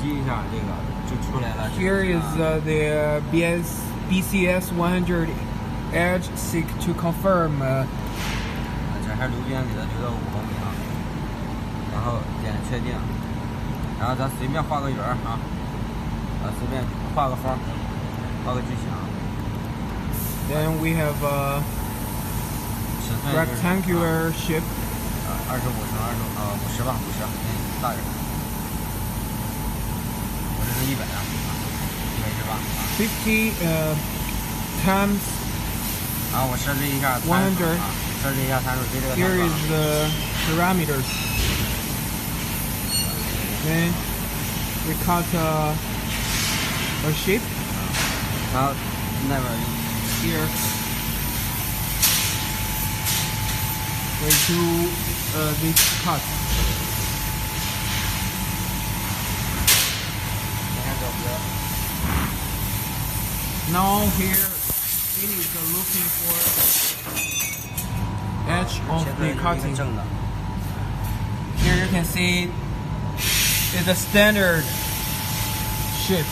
击一下这个就出来了。 Here is the BCS 100 edge. Seek to confirm. 这还是流边给它留到5毫米啊，然后点确定，然后咱随便画个圆啊，随便画个方，画个矩形。Then we have a 尺寸 rectangular shape. 25×50吧，50，大点。我这是100啊，100是吧50 times 然后我设置一下参数100设置一下参数，对这个 Here 参 is 数 the parameters. Then we cut a shape 然后那边 here. We do this cut. 你看这边 Now here it is looking for edge of the cutting. 正的。 Here you can see it's a standard shape.